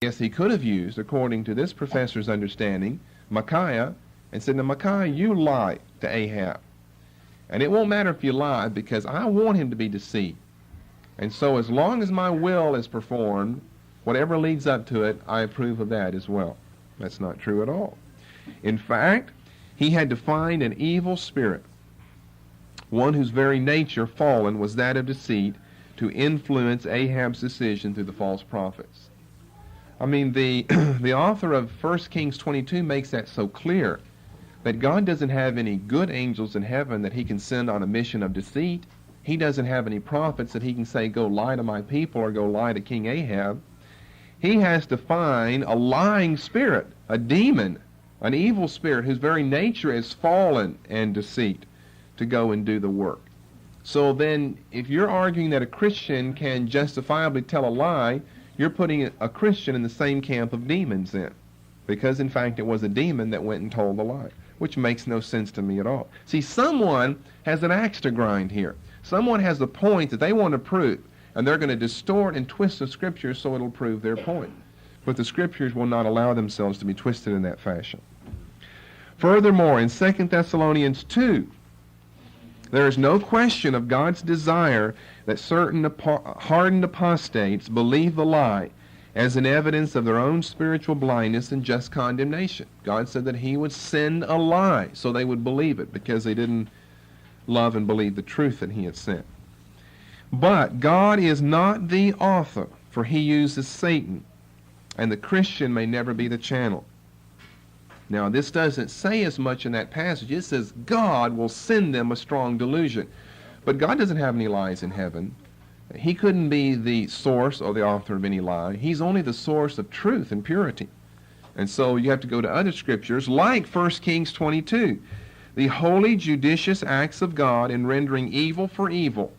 Yes, he could have used, according to this professor's understanding, Micaiah, and said, now Micaiah, you lie to Ahab. And it won't matter if you lie, because I want him to be deceived. And so as long as my will is performed, whatever leads up to it, I approve of that as well. That's not true at all. In fact, he had to find an evil spirit, one whose very nature, fallen, was that of deceit, to influence Ahab's decision through the false prophets. I mean, the author of 1 Kings 22 makes that so clear, that God doesn't have any good angels in heaven that he can send on a mission of deceit. He doesn't have any prophets that he can say, go lie to my people or go lie to King Ahab. He has to find a lying spirit, a demon, an evil spirit whose very nature is fallen and deceit, to go and do the work. So then, if you're arguing that a Christian can justifiably tell a lie, you're putting a Christian in the same camp of demons then. Because in fact it was a demon that went and told the lie, which makes no sense to me at all. See, someone has an axe to grind here. Someone has a point that they want to prove, and they're going to distort and twist the Scriptures so it'll prove their point. But the Scriptures will not allow themselves to be twisted in that fashion. Furthermore, in 2 Thessalonians 2, there is no question of God's desire that certain hardened apostates believe the lie as an evidence of their own spiritual blindness and just condemnation. God said that he would send a lie so they would believe it because they didn't love and believe the truth that he had sent. But God is not the author, for he uses Satan, and the Christian may never be the channel. Now, this doesn't say as much in that passage. It says God will send them a strong delusion. But God doesn't have any lies in heaven. He couldn't be the source or the author of any lie. He's only the source of truth and purity. And so you have to go to other scriptures like 1 Kings 22. The holy judicious acts of God in rendering evil for evil.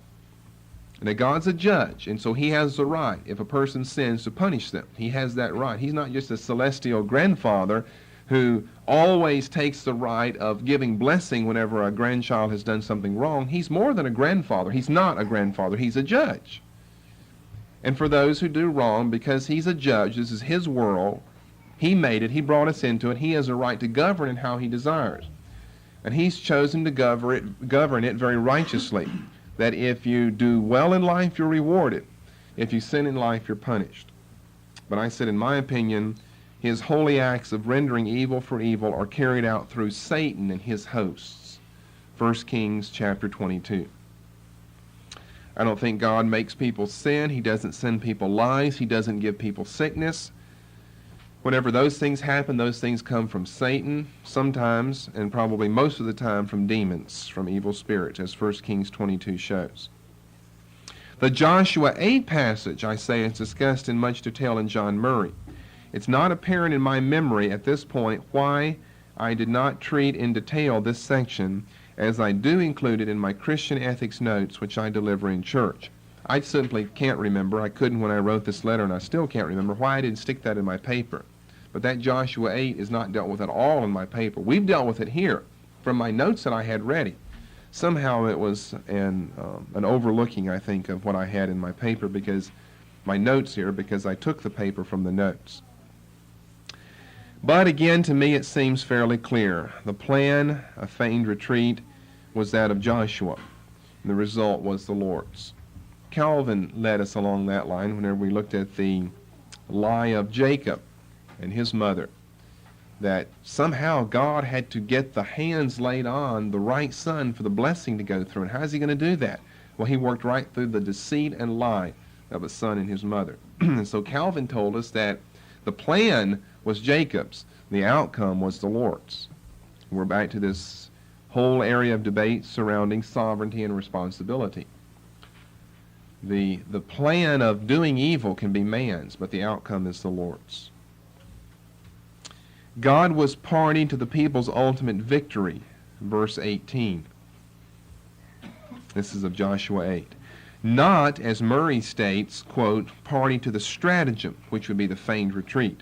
And that God's a judge, and so he has the right, if a person sins, to punish them. He has that right. He's not just a celestial grandfather who always takes the right of giving blessing whenever a grandchild has done something wrong. He's more than a grandfather. He's not a grandfather. He's a judge. And for those who do wrong, because he's a judge, this is his world, he made it, he brought us into it, he has a right to govern it how he desires. And he's chosen to govern it very righteously, that if you do well in life, you're rewarded. If you sin in life, you're punished. But I said, in my opinion, his holy acts of rendering evil for evil are carried out through Satan and his hosts. 1 Kings chapter 22. I don't think God makes people sin. He doesn't send people lies. He doesn't give people sickness. Whenever those things happen, those things come from Satan, sometimes, and probably most of the time, from demons, from evil spirits, as 1 Kings 22 shows. The Joshua 8 passage, I say, is discussed in much detail in John Murray. It's not apparent in my memory at this point why I did not treat in detail this section, as I do include it in my Christian ethics notes, which I deliver in church. I simply can't remember. I couldn't when I wrote this letter, and I still can't remember why I didn't stick that in my paper. But that Joshua 8 is not dealt with at all in my paper. We've dealt with it here from my notes that I had ready. Somehow it was an overlooking, I think, of what I had in my paper, because my notes here, because I took the paper from the notes. But again, to me it seems fairly clear. The plan, a feigned retreat, was that of Joshua, and the result was the Lord's. Calvin led us along that line whenever we looked at the lie of Jacob and his mother, that somehow God had to get the hands laid on the right son for the blessing to go through. And how's he going to do that? Well, he worked right through the deceit and lie of a son and his mother. And so Calvin told us that the plan was Jacob's. The outcome was the Lord's. We're back to this whole area of debate surrounding sovereignty and responsibility. The plan of doing evil can be man's, but the outcome is the Lord's. God was party to the people's ultimate victory, verse 18. This is of Joshua 8. Not, as Murray states, quote, party to the stratagem, which would be the feigned retreat,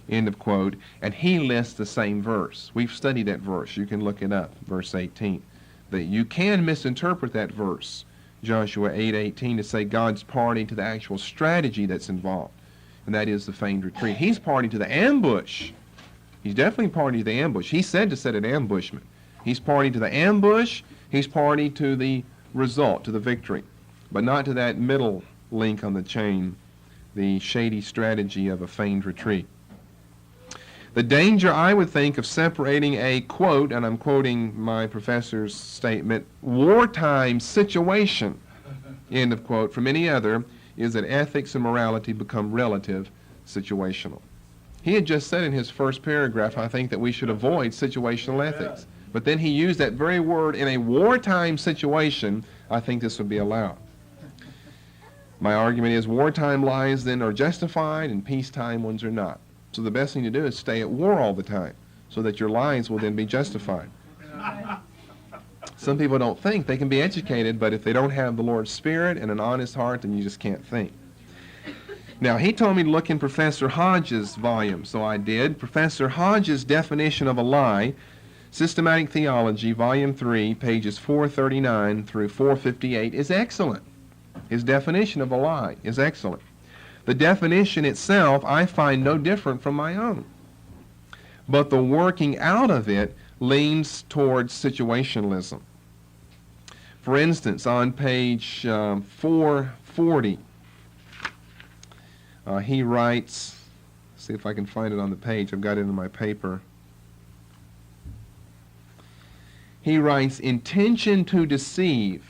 end of quote, and he lists the same verse. We've studied that verse. You can look it up, verse 18. But you can misinterpret that verse, Joshua 8:18, to say God's party to the actual strategy that's involved. and that is the feigned retreat. He's party to the ambush. He's definitely party to the ambush. He said to set an ambushment. He's party to the ambush. He's party to the result, to the victory, but not to that middle link on the chain, the shady strategy of a feigned retreat. The danger, I would think, of separating a, quote, and I'm quoting my professor's statement, wartime situation, end of quote, from any other, is that ethics and morality become relative, situational. He had just said in his first paragraph, I think, that we should avoid situational ethics. But then he used that very word in a wartime situation. I think this would be allowed. My argument is wartime lies then are justified and peacetime ones are not. So the best thing to do is stay at war all the time so that your lies will then be justified. Some people don't think. They can be educated, but if they don't have the Lord's Spirit and an honest heart, then you just can't think. Now, he told me to look in Professor Hodges' volume, so I did. Professor Hodges' definition of a lie, Systematic Theology, Volume 3, pages 439 through 458, is excellent. His definition of a lie is excellent. The definition itself I find no different from my own. But the working out of it leans towards situationalism. For instance, on page 440, he writes, see if I can find it on the page, I've got it in my paper. He writes, intention to deceive,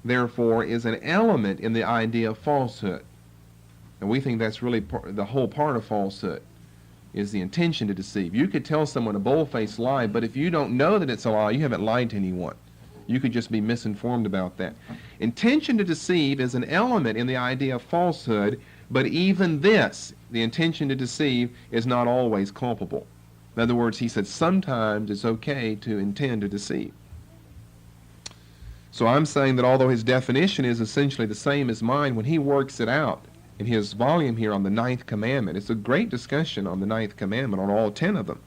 therefore, is an element in the idea of falsehood. And we think that's really the whole part of falsehood, is the intention to deceive. You could tell someone a bold-faced lie, but if you don't know that it's a lie, you haven't lied to anyone. You could just be misinformed about that. Intention to deceive is an element in the idea of falsehood, but even this, the intention to deceive, is not always culpable. In other words, he said sometimes it's okay to intend to deceive. So I'm saying that although his definition is essentially the same as mine, when he works it out in his volume here on the 9th commandment, it's a great discussion on the 9th commandment, on all 10 of them,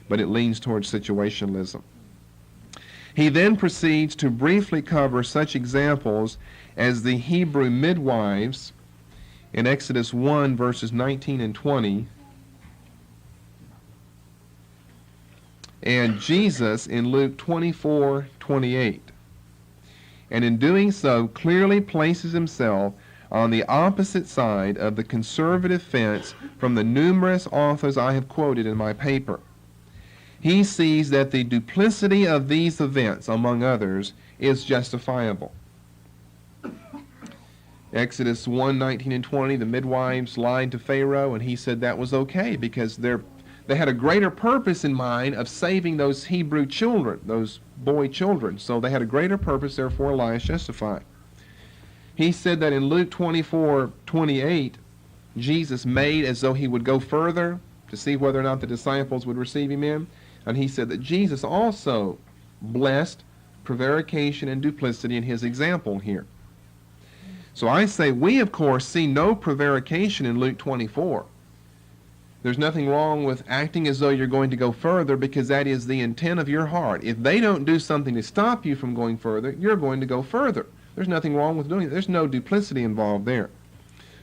but it leans towards situationalism. He then proceeds to briefly cover such examples as the Hebrew midwives in Exodus 1, verses 19 and 20, and Jesus in Luke 24:28. And in doing so, clearly places himself on the opposite side of the conservative fence from the numerous authors I have quoted in my paper. He sees that the duplicity of these events, among others, is justifiable. Exodus 1, 19 and 20, the midwives lied to Pharaoh, and he said that was okay because they had a greater purpose in mind of saving those Hebrew children, those boy children. So they had a greater purpose, therefore a lie is justified. He said that in Luke 24:28, Jesus made as though he would go further to see whether or not the disciples would receive him in. And he said that Jesus also blessed prevarication and duplicity in his example here. So I say we, of course, see no prevarication in Luke 24. There's nothing wrong with acting as though you're going to go further because that is the intent of your heart. If they don't do something to stop you from going further, you're going to go further. There's nothing wrong with doing it. There's no duplicity involved there.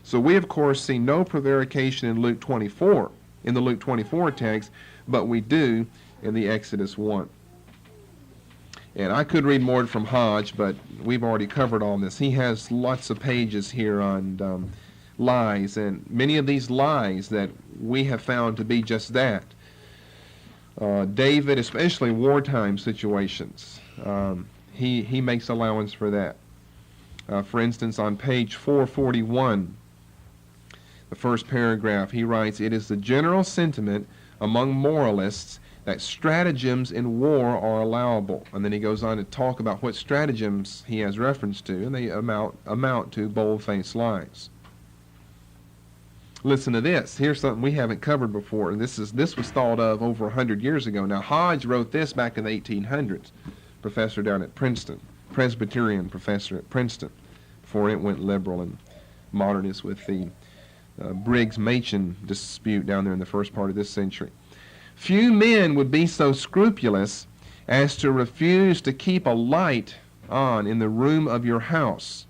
So we, of course, see no prevarication in Luke 24, in the Luke 24 text, but we do in the Exodus 1. And I could read more from Hodge, but we've already covered all this. He has lots of pages here on lies, and many of these lies that we have found to be just that. David, especially wartime situations, he makes allowance for that. For instance, on page 441, the first paragraph, he writes, "It is the general sentiment among moralists that stratagems in war are allowable." And then he goes on to talk about what stratagems he has reference to, and they amount to bold-faced lies. Listen to this. Here's something we haven't covered before. This was thought of over 100 years ago. Now, Hodge wrote this back in the 1800s, professor down at Princeton, Presbyterian professor at Princeton, before it went liberal and modernist with the Briggs-Machen dispute down there in the first part of this century. "Few men would be so scrupulous as to refuse to keep a light on in the room of your house,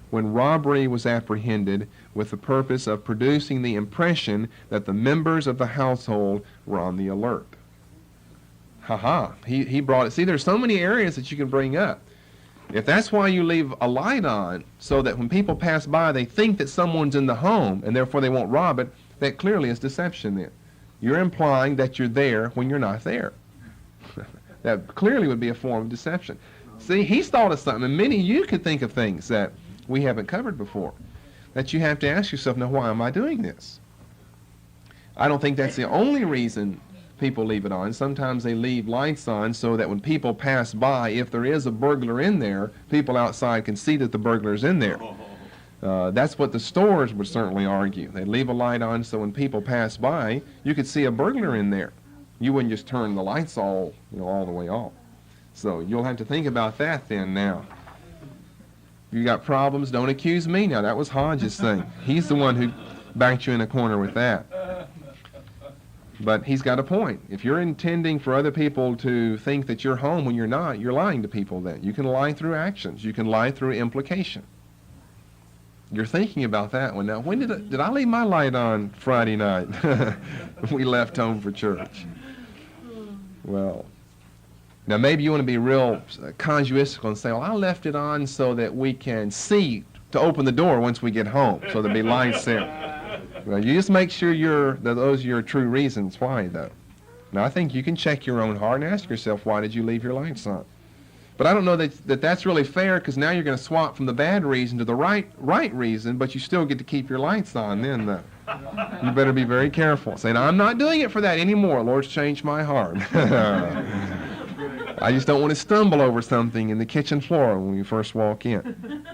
when robbery was apprehended with the purpose of producing the impression that the members of the household were on the alert. He brought it. See, there's so many areas that you can bring up. If that's why you leave a light on, so that when people pass by, they think that someone's in the home, and therefore they won't rob it, that clearly is deception then. You're implying that you're there when you're not there. That clearly would be a form of deception. See, he's thought of something, and many of you could think of things that we haven't covered before, that you have to ask yourself, now, why am I doing this? I don't think that's the only reason people leave it on. Sometimes they leave lights on so that when people pass by, if there is a burglar in there, people outside can see that the burglar's in there. That's what the stores would certainly argue. They leave a light on so when people pass by, you could see a burglar in there. You wouldn't just turn the lights all the way off. So you'll have to think about that then now. If you got problems, don't accuse me now. That was Hodge's thing. He's the one who backed you in a corner with that. But he's got a point. If you're intending for other people to think that you're home when you're not, you're lying to people then. You can lie through actions. You can lie through implication. You're thinking about that one. Now, when did I leave my light on Friday night? We left home for church. Well, now maybe you want to be real casuistical and say, well, I left it on so that we can see to open the door once we get home, so there'll be lights there. Well, you just make sure those are your true reasons why, though. Now, I think you can check your own heart and ask yourself, why did you leave your lights on? But I don't know that's really fair, because now you're going to swap from the bad reason to the right reason, but you still get to keep your lights on then, though. You better be very careful. Saying, I'm not doing it for that anymore. Lord's changed my heart. I just don't want to stumble over something in the kitchen floor when you first walk in.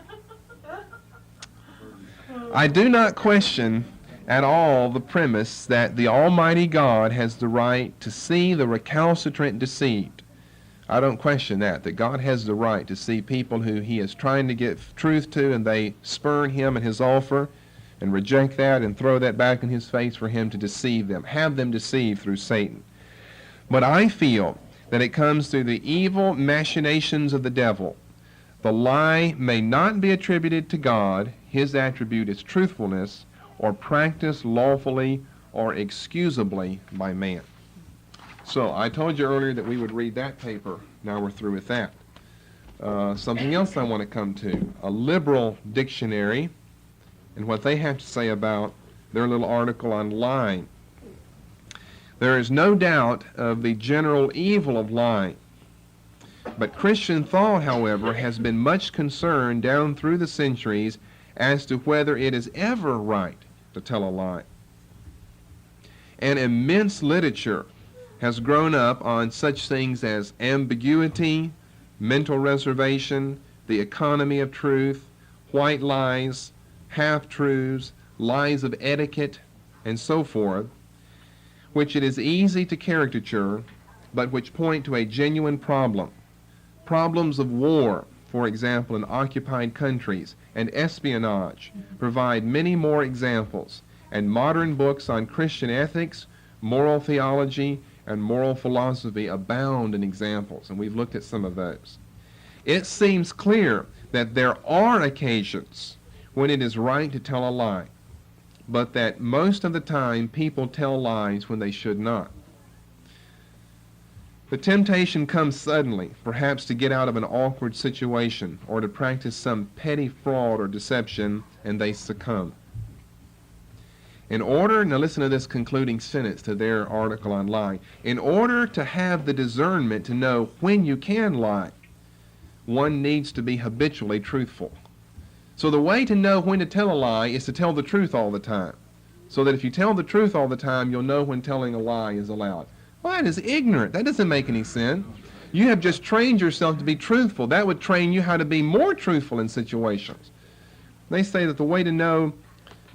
I do not question at all the premise that the Almighty God has the right to see the recalcitrant deceived. I don't question that God has the right to see people who he is trying to give truth to, and they spurn him and his offer and reject that and throw that back in his face for him to deceive them, have them deceived through Satan. But I feel that it comes through the evil machinations of the devil. The lie may not be attributed to God. His attribute is truthfulness, or practiced lawfully or excusably by man. So I told you earlier that we would read that paper. Now we're through with that. Something else I want to come to, a liberal dictionary and what they have to say about their little article on lying. There is no doubt of the general evil of lying. But Christian thought, however, has been much concerned down through the centuries as to whether it is ever right to tell a lie. An immense literature has grown up on such things as ambiguity, mental reservation, the economy of truth, white lies, half-truths, lies of etiquette, and so forth, which it is easy to caricature, but which point to a genuine problem. Problems of war, for example, in occupied countries, and espionage provide many more examples, and modern books on Christian ethics, moral theology, and moral philosophy abound in examples, and we've looked at some of those. It seems clear that there are occasions when it is right to tell a lie, but that most of the time people tell lies when they should not. The temptation comes suddenly, perhaps to get out of an awkward situation or to practice some petty fraud or deception, and they succumb. In order, now listen to this concluding sentence to their article on lying, in order to have the discernment to know when you can lie, one needs to be habitually truthful. So the way to know when to tell a lie is to tell the truth all the time. So that if you tell the truth all the time, you'll know when telling a lie is allowed. Well, that is ignorant. That doesn't make any sense. You have just trained yourself to be truthful. That would train you how to be more truthful in situations. They say that the way to know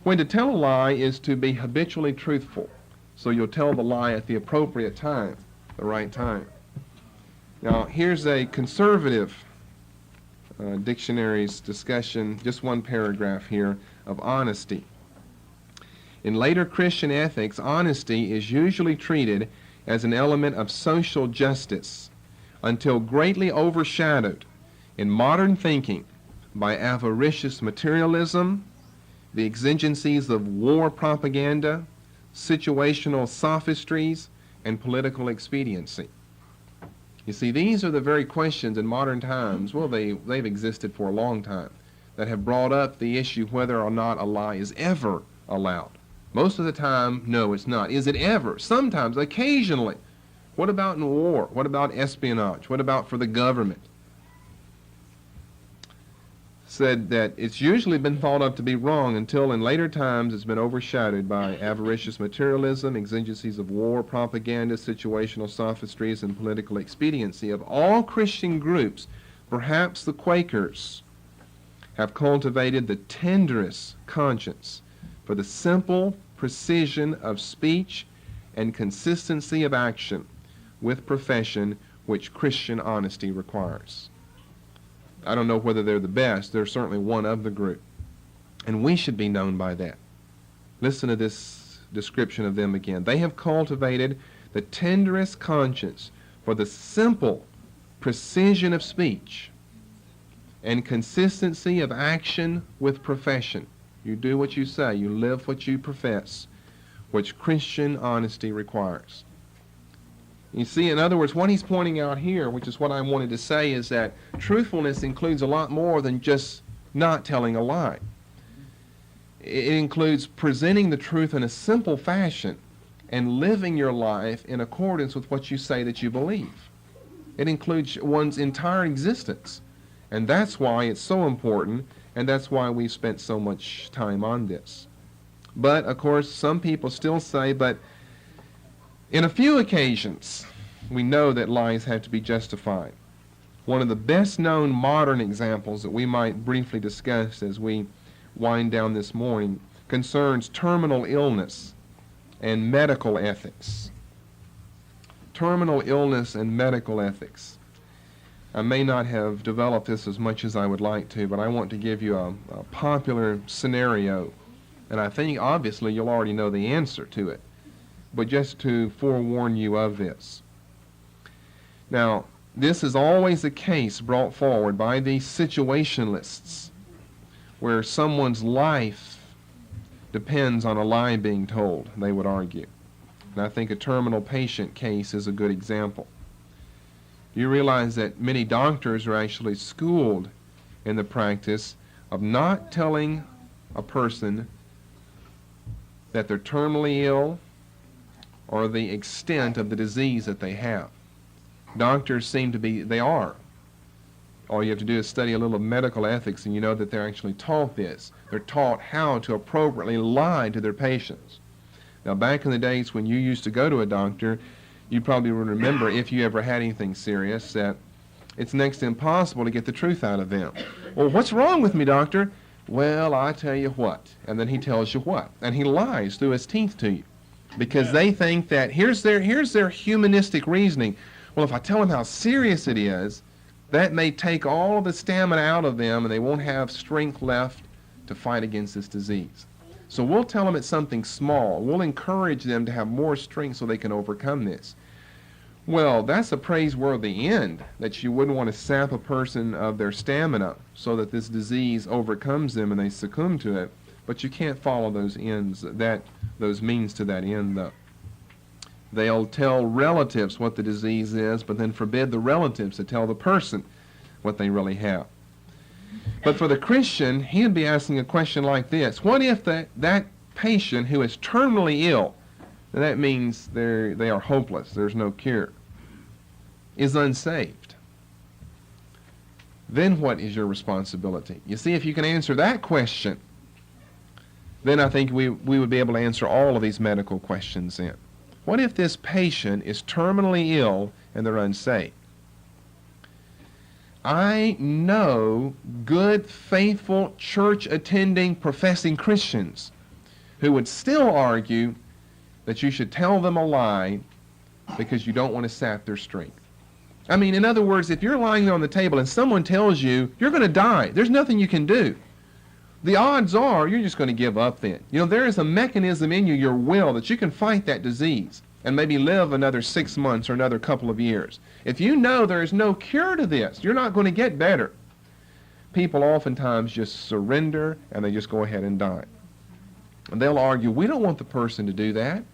when to tell a lie is to be habitually truthful. So you'll tell the lie at the appropriate time, the right time. Now, here's a conservative dictionary's discussion, just one paragraph here, of honesty. In later Christian ethics, honesty is usually treated as an element of social justice until greatly overshadowed in modern thinking by avaricious materialism, the exigencies of war propaganda, situational sophistries, and political expediency. You see, these are the very questions in modern times, well, they've existed for a long time, that have brought up the issue whether or not a lie is ever allowed. Most of the time, no, it's not. Is it ever? Sometimes, occasionally. What about in war? What about espionage? What about for the government? Said that it's usually been thought of to be wrong until in later times it's been overshadowed by avaricious materialism, exigencies of war, propaganda, situational sophistries, and political expediency. Of all Christian groups, perhaps the Quakers have cultivated the tenderest conscience for the simple precision of speech and consistency of action with profession which Christian honesty requires. I don't know whether they're the best. They're certainly one of the group. And we should be known by that. Listen to this description of them again. They have cultivated the tenderest conscience for the simple precision of speech and consistency of action with profession. You do what you say. You live what you profess, which Christian honesty requires. You see, in other words, what he's pointing out here, which is what I wanted to say, is that truthfulness includes a lot more than just not telling a lie. It includes presenting the truth in a simple fashion and living your life in accordance with what you say that you believe. It includes one's entire existence. And that's why it's so important, and that's why we've spent so much time on this. But, of course, some people still say, but in a few occasions, we know that lies have to be justified. One of the best known modern examples that we might briefly discuss as we wind down this morning concerns terminal illness and medical ethics. Terminal illness and medical ethics. I may not have developed this as much as I would like to, but I want to give you a popular scenario, and I think obviously you'll already know the answer to it, but just to forewarn you of this. Now, this is always a case brought forward by these situationalists where someone's life depends on a lie being told, they would argue. And I think a terminal patient case is a good example. You realize that many doctors are actually schooled in the practice of not telling a person that they're terminally ill or the extent of the disease that they have. Doctors seem to be, they are. All you have to do is study a little of medical ethics and you know that they're actually taught this. They're taught how to appropriately lie to their patients. Now, back in the days when you used to go to a doctor, you probably would remember, if you ever had anything serious, that it's next to impossible to get the truth out of them. Well, what's wrong with me, doctor? Well, I tell you what. And then he tells you what. And he lies through his teeth to you. Because they think that here's their humanistic reasoning. Well, if I tell them how serious it is, that may take all of the stamina out of them and they won't have strength left to fight against this disease. So we'll tell them it's something small. We'll encourage them to have more strength so they can overcome this. Well, that's a praiseworthy end, that you wouldn't want to sap a person of their stamina so that this disease overcomes them and they succumb to it. But you can't follow those ends, those means to that end, though. They'll tell relatives what the disease is, but then forbid the relatives to tell the person what they really have. But for the Christian, he'd be asking a question like this. What if that patient who is terminally ill, and that means they are hopeless, there's no cure, is unsaved? Then what is your responsibility? You see, if you can answer that question, then I think we would be able to answer all of these medical questions in. What if this patient is terminally ill and they're unsaved? I know good, faithful, church-attending, professing Christians who would still argue that you should tell them a lie because you don't want to sap their strength. I mean, in other words, if you're lying there on the table and someone tells you you're going to die, there's nothing you can do, the odds are you're just going to give up then. You know, there is a mechanism in you, your will, that you can fight that disease and maybe live another 6 months or another couple of years. If you know there is no cure to this, you're not going to get better. people oftentimes just surrender and they just go ahead and die. And they'll argue, we don't want the person to do that.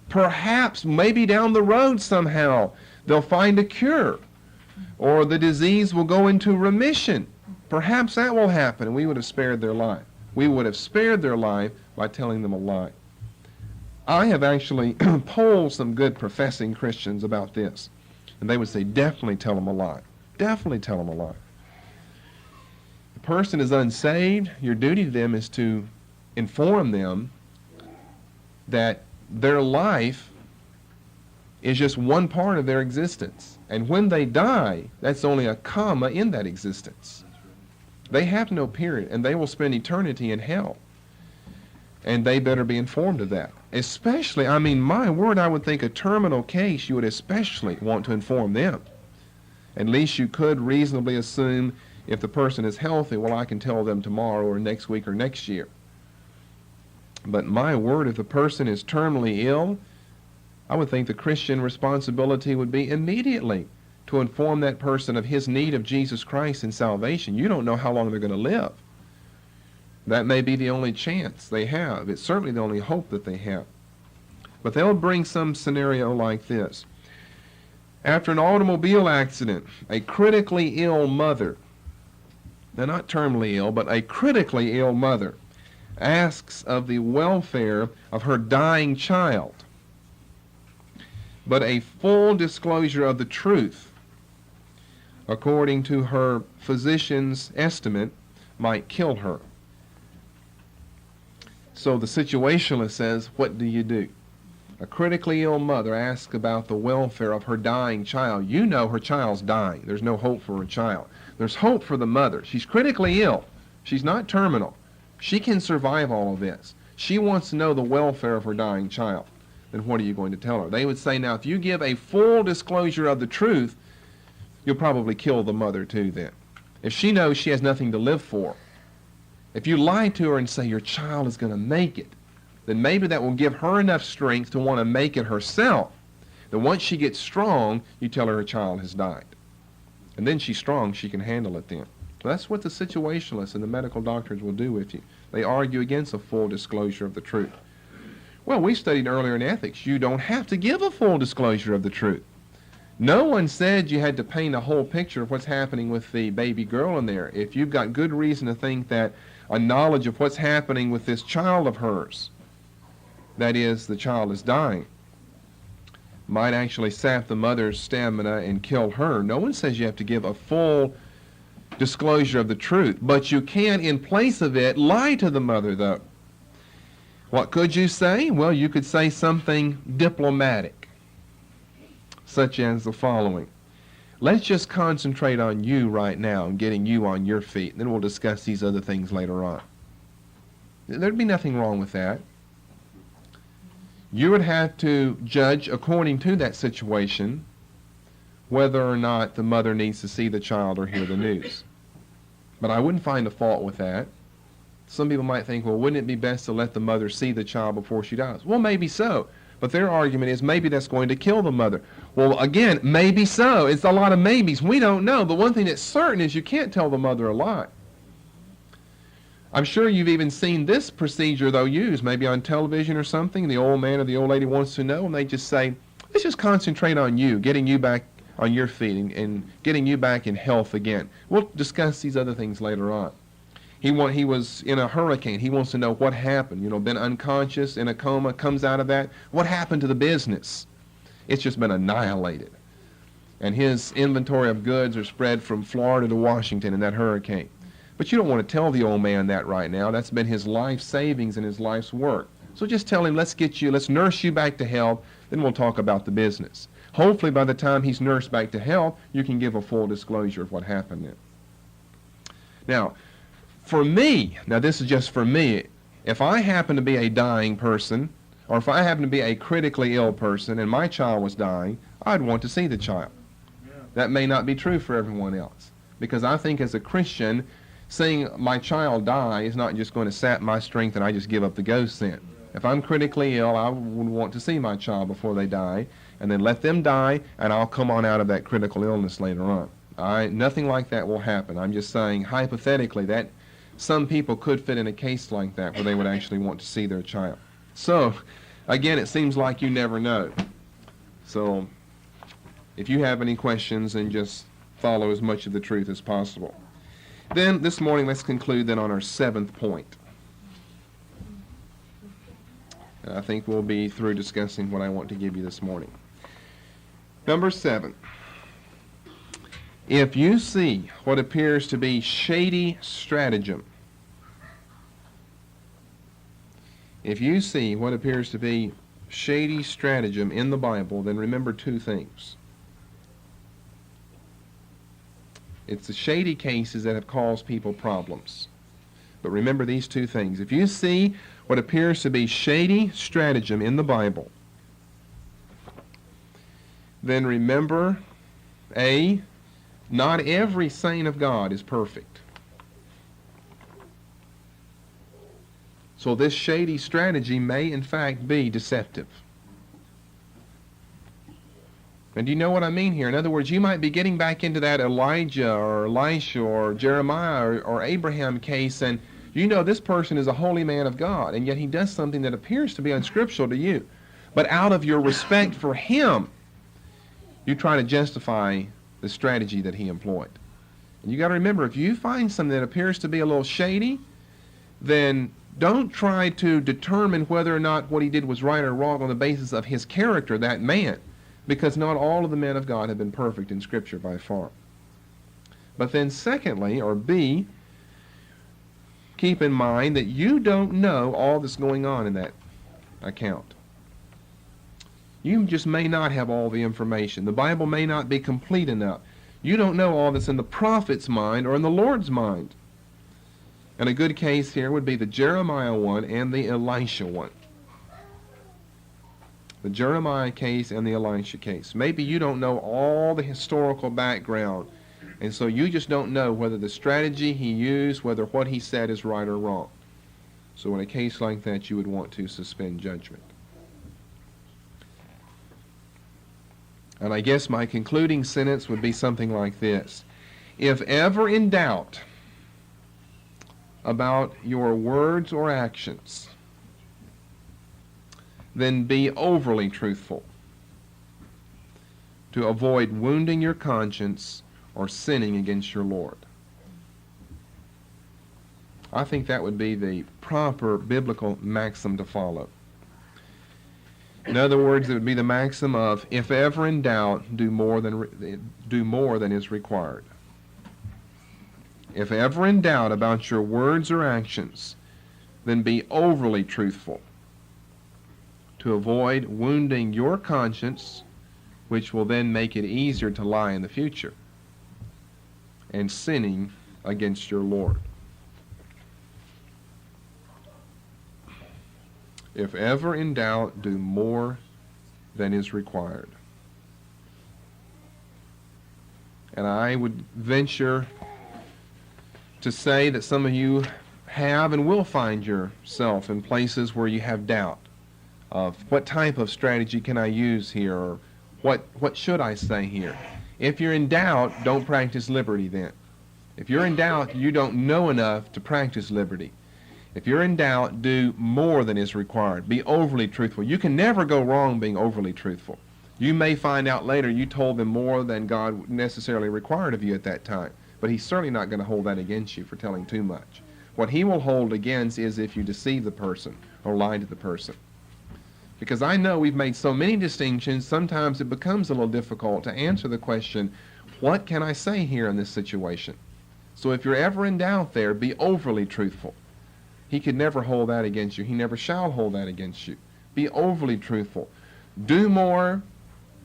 Perhaps, maybe down the road somehow, they'll find a cure, or the disease will go into remission. Perhaps that will happen, and we would have spared their life. We would have spared their life by telling them a lie. I have actually polled some good professing Christians about this, and they would say, definitely tell them a lie. Definitely tell them a lie. The person is unsaved. Your duty to them is to inform them that their life is just one part of their existence. And when they die, that's only a comma in that existence. They have no period, and they will spend eternity in hell. And they better be informed of that. Especially, I mean, my word, I would think a terminal case, you would especially want to inform them. At least you could reasonably assume if the person is healthy, well, I can tell them tomorrow or next week or next year. But my word, if the person is terminally ill, I would think the Christian responsibility would be immediately to inform that person of his need of Jesus Christ and salvation. You don't know how long they're going to live. That may be the only chance they have. It's certainly the only hope that they have. But they'll bring some scenario like this. After an automobile accident, a critically ill mother, now not terminally ill, but a critically ill mother, asks of the welfare of her dying child. But a full disclosure of the truth, according to her physician's estimate, might kill her. So the situationalist says, what do you do? A critically ill mother asks about the welfare of her dying child. You know her child's dying. There's no hope for her child. There's hope for the mother. She's critically ill. She's not terminal. She can survive all of this. She wants to know the welfare of her dying child. Then what are you going to tell her? They would say, now, if you give a full disclosure of the truth, you'll probably kill the mother too then. If she knows she has nothing to live for, if you lie to her and say your child is going to make it, then maybe that will give her enough strength to want to make it herself. Then once she gets strong, you tell her child has died. And then she's strong, she can handle it then. So that's what the situationalists and the medical doctors will do with you. They argue against a full disclosure of the truth. Well, we studied earlier in ethics, you don't have to give a full disclosure of the truth. No one said you had to paint a whole picture of what's happening with the baby girl in there. If you've got good reason to think that a knowledge of what's happening with this child of hers, that is, the child is dying, might actually sap the mother's stamina and kill her. No one says you have to give a full disclosure of the truth, but you can, in place of it, lie to the mother, though. What could you say? Well, you could say something diplomatic, such as the following. Let's just concentrate on you right now and getting you on your feet, and then we'll discuss these other things later on. There'd be nothing wrong with that. You would have to judge according to that situation whether or not the mother needs to see the child or hear the news. But I wouldn't find a fault with that. Some people might think, well, wouldn't it be best to let the mother see the child before she dies? Well, maybe so. But their argument is maybe that's going to kill the mother. Well, again, maybe so. It's a lot of maybes. We don't know. But one thing that's certain is you can't tell the mother a lie. I'm sure you've even seen this procedure, though, used, maybe on television or something. The old man or the old lady wants to know, and they just say, let's just concentrate on you, getting you back on your feet and getting you back in health again. We'll discuss these other things later on. He was in a hurricane. He wants to know what happened. Been unconscious, in a coma, comes out of that. What happened to the business? It's just been annihilated. And his inventory of goods are spread from Florida to Washington in that hurricane. But you don't want to tell the old man that right now. That's been his life savings and his life's work. So just tell him, let's nurse you back to health, then we'll talk about the business. Hopefully by the time he's nursed back to health, you can give a full disclosure of what happened then. Now, for me, now this is just for me, if I happen to be a dying person, or if I happen to be a critically ill person and my child was dying, I'd want to see the child. That may not be true for everyone else. Because I think as a Christian, seeing my child die is not just going to sap my strength and I just give up the ghost then. If I'm critically ill, I would want to see my child before they die, and then let them die, and I'll come on out of that critical illness later on. Nothing like that will happen. I'm just saying hypothetically that some people could fit in a case like that where they would actually want to see their child. So, again, it seems like you never know. So, if you have any questions, then just follow as much of the truth as possible. Then, this morning, let's conclude then on our 7th point. I think we'll be through discussing what I want to give you this morning. Number 7. If you see what appears to be shady stratagem, if you see what appears to be shady stratagem in the Bible, then remember 2 things. It's the shady cases that have caused people problems. But remember these 2 things. If you see what appears to be shady stratagem in the Bible, then remember, A, not every saint of God is perfect. So this shady strategy may in fact be deceptive. And do you know what I mean here? In other words, you might be getting back into that Elijah or Elisha or Jeremiah or Abraham case, and you know this person is a holy man of God, and yet he does something that appears to be unscriptural to you. But out of your respect for him, you try to justify the strategy that he employed. And you got to remember, if you find something that appears to be a little shady, then don't try to determine whether or not what he did was right or wrong on the basis of his character, that man, because not all of the men of God have been perfect in Scripture by far. But then secondly, or B, keep in mind that you don't know all that's going on in that account. You just may not have all the information. The Bible may not be complete enough. You don't know all that's in the prophet's mind or in the Lord's mind. And a good case here would be the Jeremiah one and the Elisha one. The Jeremiah case and the Elisha case. Maybe you don't know all the historical background, and so you just don't know whether the strategy he used, whether what he said is right or wrong. So in a case like that, you would want to suspend judgment. And I guess my concluding sentence would be something like this. If ever in doubt about your words or actions, then be overly truthful to avoid wounding your conscience or sinning against your Lord. I think that would be the proper biblical maxim to follow. In other words, it would be the maxim of, if ever in doubt, do more than is required. If ever in doubt about your words or actions, then be overly truthful to avoid wounding your conscience, which will then make it easier to lie in the future, and sinning against your Lord. If ever in doubt, do more than is required. And I would venture to say that some of you have and will find yourself in places where you have doubt of what type of strategy can I use here, or what should I say here. If you're in doubt, don't practice liberty then. If you're in doubt, you don't know enough to practice liberty. If you're in doubt, do more than is required. Be overly truthful. You can never go wrong being overly truthful. You may find out later you told them more than God necessarily required of you at that time, but he's certainly not going to hold that against you for telling too much. What he will hold against is if you deceive the person or lie to the person. Because I know we've made so many distinctions, sometimes it becomes a little difficult to answer the question, what can I say here in this situation? So if you're ever in doubt there, be overly truthful. He could never hold that against you. He never shall hold that against you. Be overly truthful. Do more,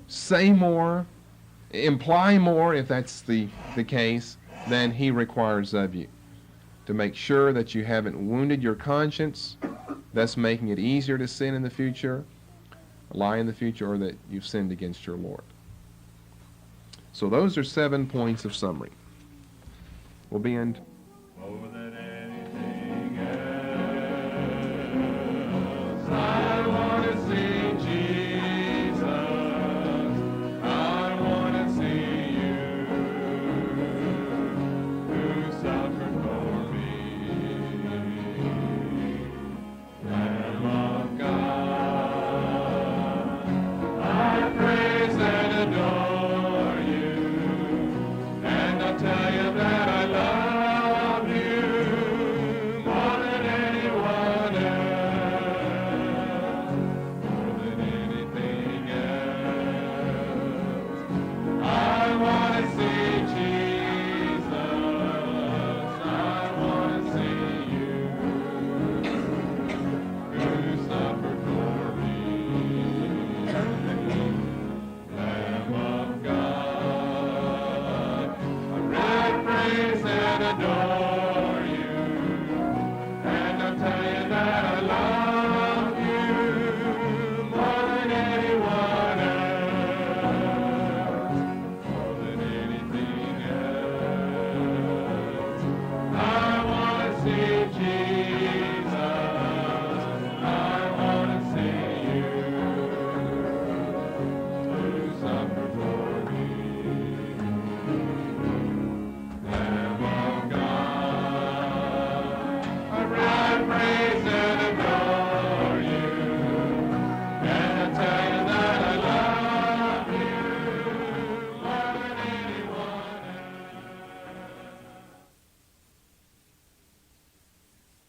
say more, imply more, if that's the case, than he requires of you, to make sure that you haven't wounded your conscience, thus making it easier to sin in the future, lie in the future, or that you've sinned against your Lord. So those are 7 points of summary. We'll be in